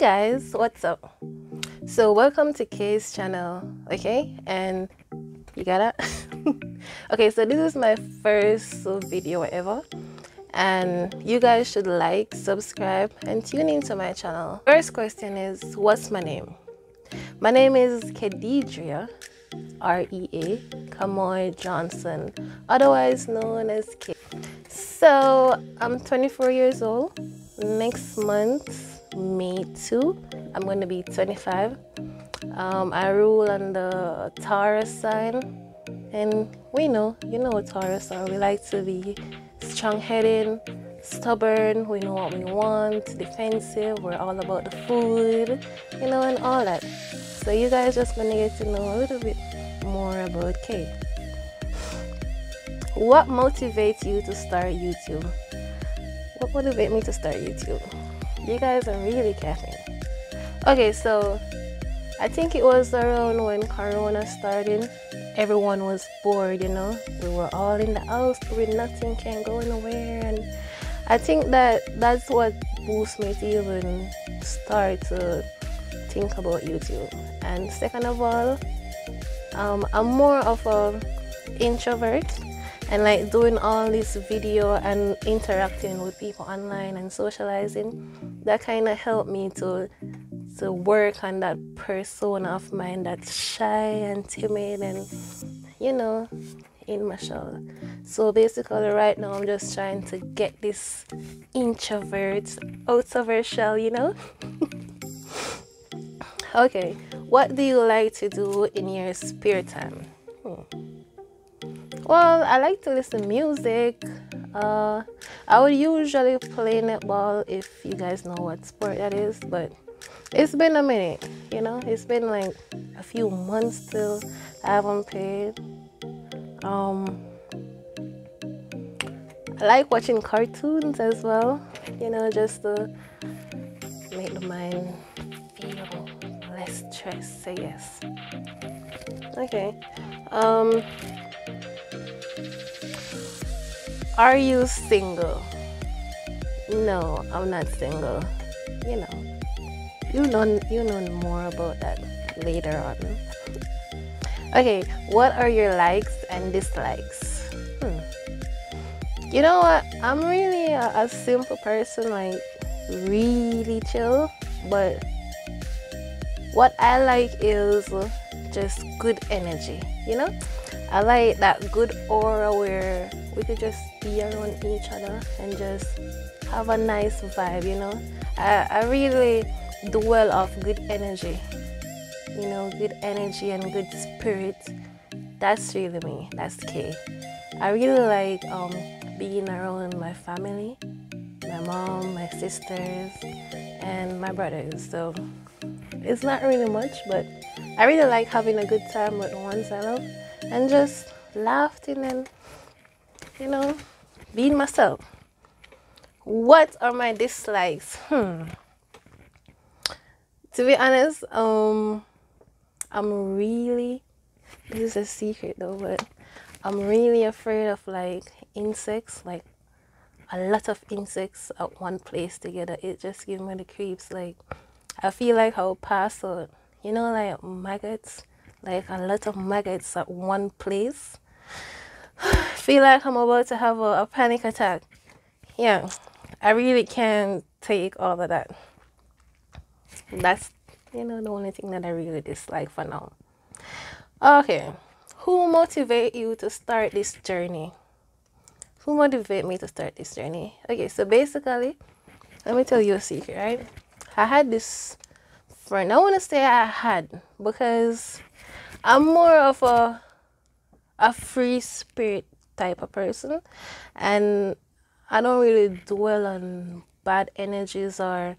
guys, what's up? So welcome to Kay's channel, okay? And you got it? Okay, so this is my first video ever, and you guys should like, subscribe, and tune into my channel. First question is, what's my name? My name is Khadijah Rea Kamoy Johnson, otherwise known as Kay. So I'm 24 years old. Next month, May 2, I'm going to be 25. I rule on the Taurus sign, and you know Taurus are. We like to be strong-headed, stubborn. We know what we want, defensive. We're all about the food, and all that. So you guys just gonna get to know a little bit more about Kay. What motivates you to start YouTube? What motivates me to start YouTube? You guys are really catching. Okay, so I think it was around when Corona started. Everyone was bored, We were all in the house doing nothing, can't go anywhere, and I think that's what boosted me to even start to think about YouTube. And second of all, I'm more of a introvert, and like doing all this video and interacting with people online and socializing, that kind of helped me to work on that persona of mine that's shy and timid and in my shell. So basically right now I'm just trying to get this introvert out of her shell. Okay, what do you like to do in your spare time? Well, I like to listen to music. I would usually play netball, if you guys know what sport that is, but it's been a minute, It's been like a few months till I haven't played. I like watching cartoons as well, just to make the mind feel less stressed, I guess. Okay. Are you single? No, I'm not single. You know more about that later on. Okay, what are your likes and dislikes? You know what? I'm really a simple person, like really chill. But what I like is just good energy. I like that good aura where we could just be around each other and just have a nice vibe. I really dwell off good energy. Good energy and good spirit. That's really me. That's Kay. I really like being around my family, my mom, my sisters, and my brothers. So it's not really much, but I really like having a good time with the ones I love and just laughing and being myself. What are my dislikes? To be honest, I'm really, this is a secret though, but I'm really afraid of like insects, like a lot of insects at one place together. It just gives me the creeps. Like I feel like I'll pass out, like maggots, like a lot of maggots at one place. I feel like I'm about to have a panic attack. Yeah, I really can't take all of that. That's the only thing that I really dislike for now. Okay, who motivate you to start this journey? Who motivate me to start this journey? Okay, so basically, let me tell you a secret, right? I had this friend. I want to say I had, because I'm more of a free spirit type of person, and I don't really dwell on bad energies or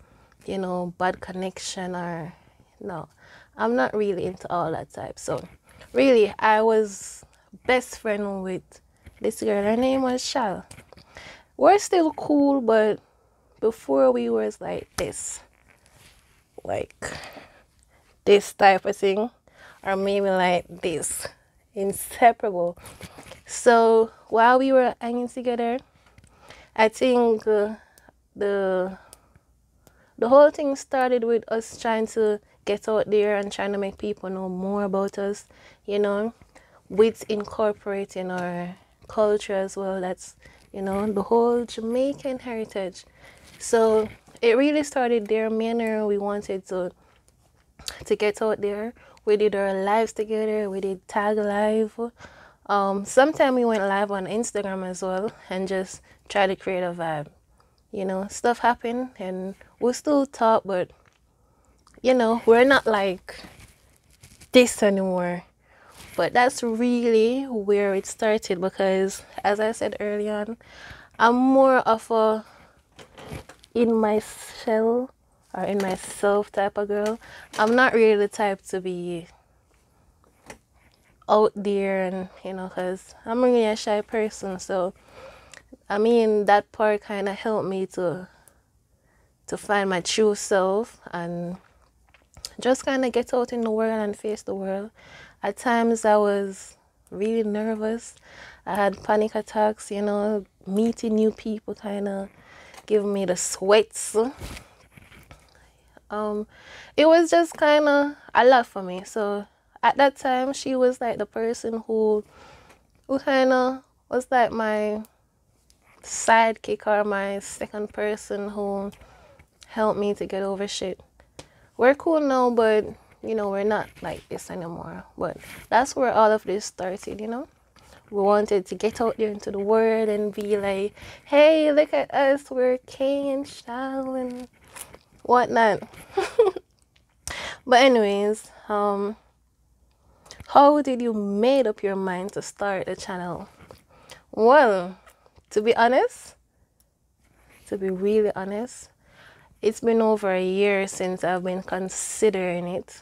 bad connection, or no, I'm not really into all that type. So really, I was best friend with this girl. Her name was Shal. We're still cool, but before we was like this type of thing, or maybe like this, inseparable. So while we were hanging together, I think the the whole thing started with us trying to get out there and trying to make people know more about us, you know, with incorporating our culture as well. That's, you know, the whole Jamaican heritage. So it really started there. Me and her, we wanted to get out there. We did our lives together. We did tag live. Sometime we went live on Instagram as well and just try to create a vibe. You know, stuff happened and we still talk, but you know, we're not like this anymore. But that's really where it started because, as I said earlier on, I'm more of a in my shell or in myself type of girl. I'm not really the type to be out there and, you know, because I'm really a shy person. So, I mean, that part kind of helped me to find my true self and just kind of get out in the world and face the world. At times I was really nervous. I had panic attacks, you know, meeting new people kind of giving me the sweats. It was just kind of a lot for me. So at that time, she was like the person who kind of was like my sidekick or my second person who helped me to get over shit. We're cool now, but you know, we're not like this anymore. But that's where all of this started, you know. We wanted to get out there into the world and be like, hey, look at us, we're Kay and Shal and whatnot. But anyways, how did you made up your mind to start a channel? Well, to be really honest, it's been over a year since I've been considering it,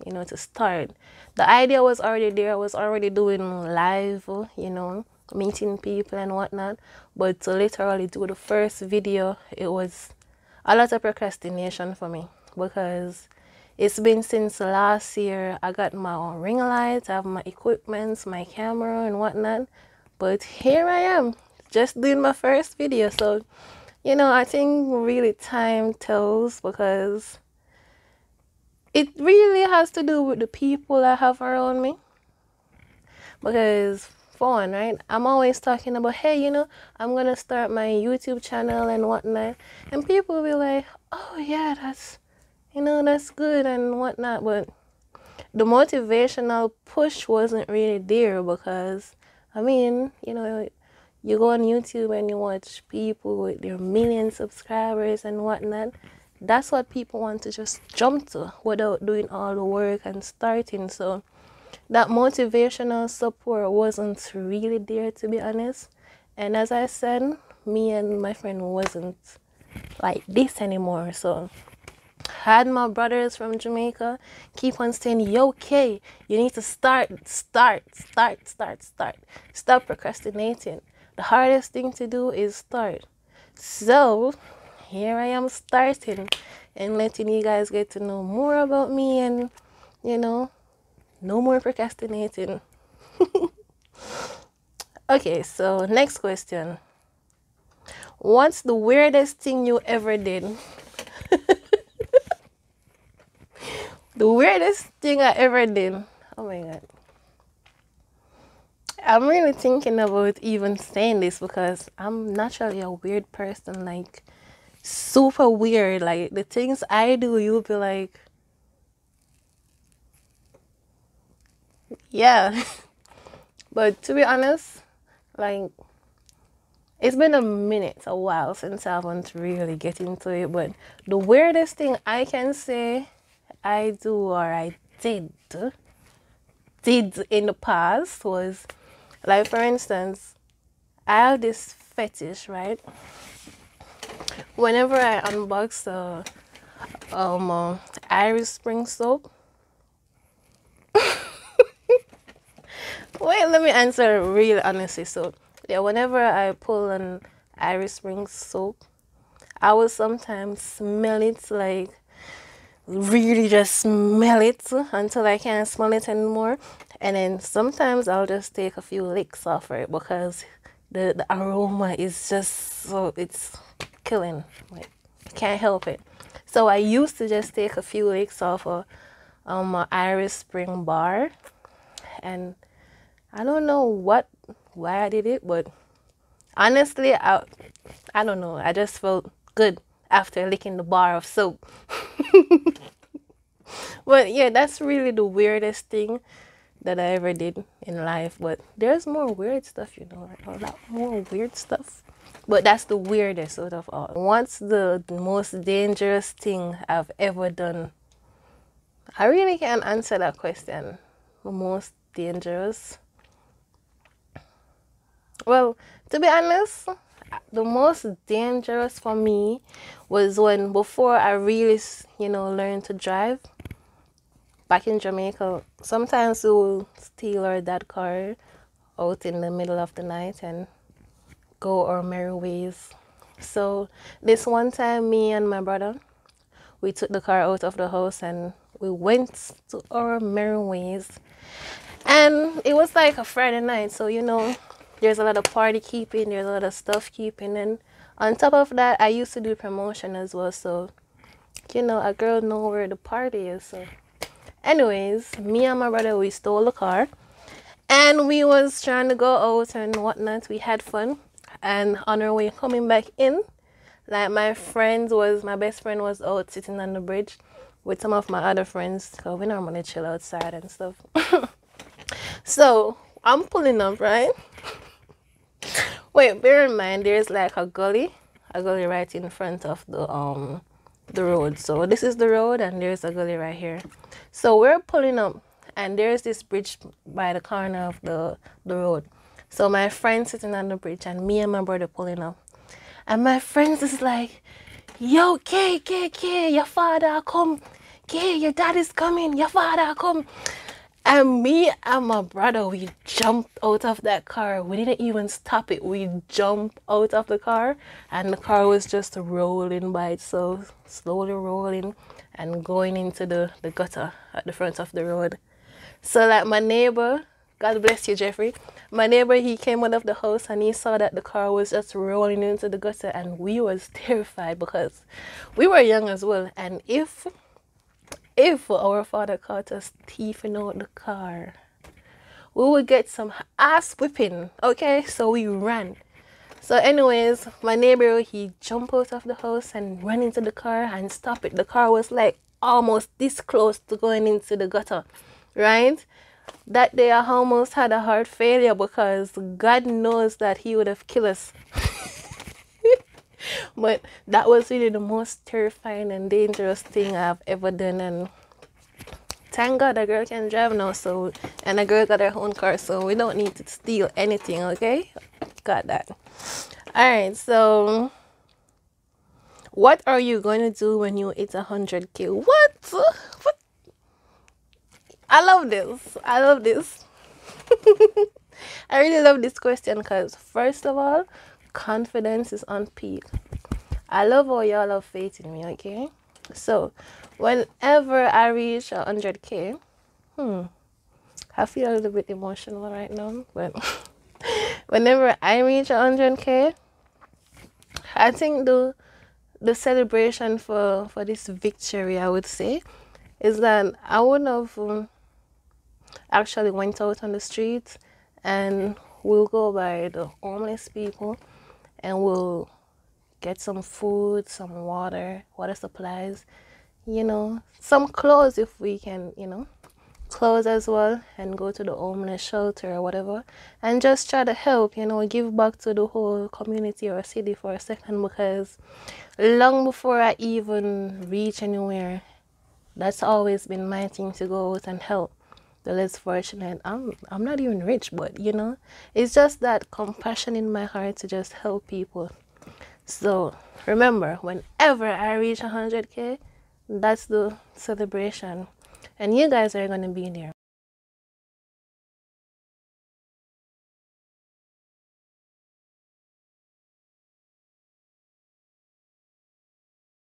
you know, to start. The idea was already there. I was already doing live, you know, meeting people and whatnot. But to literally do the first video, it was a lot of procrastination for me because it's been since last year. I got my own ring light, I have my equipment, my camera and whatnot. But here I am, just doing my first video. So, you know, I think really time tells because it really has to do with the people I have around me. Because for one, right, I'm always talking about, hey, you know, I'm going to start my YouTube channel and whatnot. And people will be like, oh yeah, that's, you know, that's good and whatnot. But the motivational push wasn't really there because, I mean, you know, you go on YouTube and you watch people with their million subscribers and whatnot. That's what people want to just jump to without doing all the work and starting. So that motivational support wasn't really there, to be honest. And as I said, me and my friend wasn't like this anymore. So had my brothers from Jamaica keep on saying, yo, Kay, you need to start. Stop procrastinating. The hardest thing to do is start. So here I am starting and letting you guys get to know more about me and, you know, no more procrastinating. Okay, so next question. What's the weirdest thing you ever did? The weirdest thing I ever did. Oh my god. I'm really thinking about even saying this because I'm naturally a weird person, like super weird. Like the things I do, you'll be like, yeah. But to be honest, like it's been a while since I haven't really get into it. But the weirdest thing I can say I do or I did in the past was, like, for instance, I have this fetish, right? Whenever I unbox Irish Spring soap. Wait, let me answer really honestly. So, yeah, whenever I pull an Irish Spring soap, I will sometimes smell it, like really just smell it until I can't smell it anymore. And then sometimes I'll just take a few licks off it because the aroma is just so, it's killing. Like, I can't help it. So I used to just take a few licks off a Irish Spring bar, and I don't know why I did it, but honestly, I don't know. I just felt good after licking the bar of soap. But yeah, that's really the weirdest thing that I ever did in life. But there's more weird stuff, you know, like a lot more weird stuff. But that's the weirdest out of all. What's the most dangerous thing I've ever done? I really can't answer that question. The most dangerous. Well, to be honest, the most dangerous for me was when before I really, learned to drive. Back in Jamaica, sometimes we will steal our dad car out in the middle of the night and go our merry ways. So this one time, me and my brother, we took the car out of the house and we went to our merry ways. And it was like a Friday night, so there's a lot of party keeping, there's a lot of stuff keeping, and on top of that, I used to do promotion as well, so a girl know where the party is. So anyways, me and my brother, we stole the car and we was trying to go out and whatnot. We had fun, and on our way coming back in, like my best friend was out sitting on the bridge with some of my other friends, because we normally chill outside and stuff. So I'm pulling up, right? Wait, bear in mind there's like a gully right in front of the road. So this is the road and there's a gully right here. So we're pulling up and there's this bridge by the corner of the road. So my friend sitting on the bridge and me and my brother pulling up. And my friends is like, yo, K, your father come. K, your dad is coming, your father come. And me and my brother, we jumped out of that car. We didn't even stop it. We jumped out of the car and the car was just rolling by itself, slowly rolling and going into the gutter at the front of the road. So like my neighbor, God bless you, Jeffrey. My neighbor, he came out of the house and he saw that the car was just rolling into the gutter, and we was terrified because we were young as well. And if our father caught us thieving out the car, we would get some ass whipping, okay? So we ran. So anyways, my neighbor, he jumped out of the house and ran into the car and stopped it. The car was like almost this close to going into the gutter, right? That day I almost had a heart failure because God knows that he would have killed us. But that was really the most terrifying and dangerous thing I've ever done. And thank God a girl can drive now, and a girl got her own car, so we don't need to steal anything, okay? Got that. Alright, so what are you going to do when you hit 100K? What? I love this. I really love this question because, first of all, confidence is on peak. I love how y'all have faith in me, okay? So, whenever I reach 100K, I feel a little bit emotional right now, but whenever I reach 100K, I think the celebration for this victory, I would say, is that I would have actually went out on the streets and we'll go by the homeless people and we'll get some food, some water supplies, some clothes if we can, clothes as well, and go to the homeless shelter or whatever and just try to help, give back to the whole community or city for a second, because long before I even reach anywhere, that's always been my thing, to go out and help the less fortunate. I'm not even rich, but it's just that compassion in my heart to just help people. So remember, whenever I reach 100K, that's the celebration, and you guys are going to be there.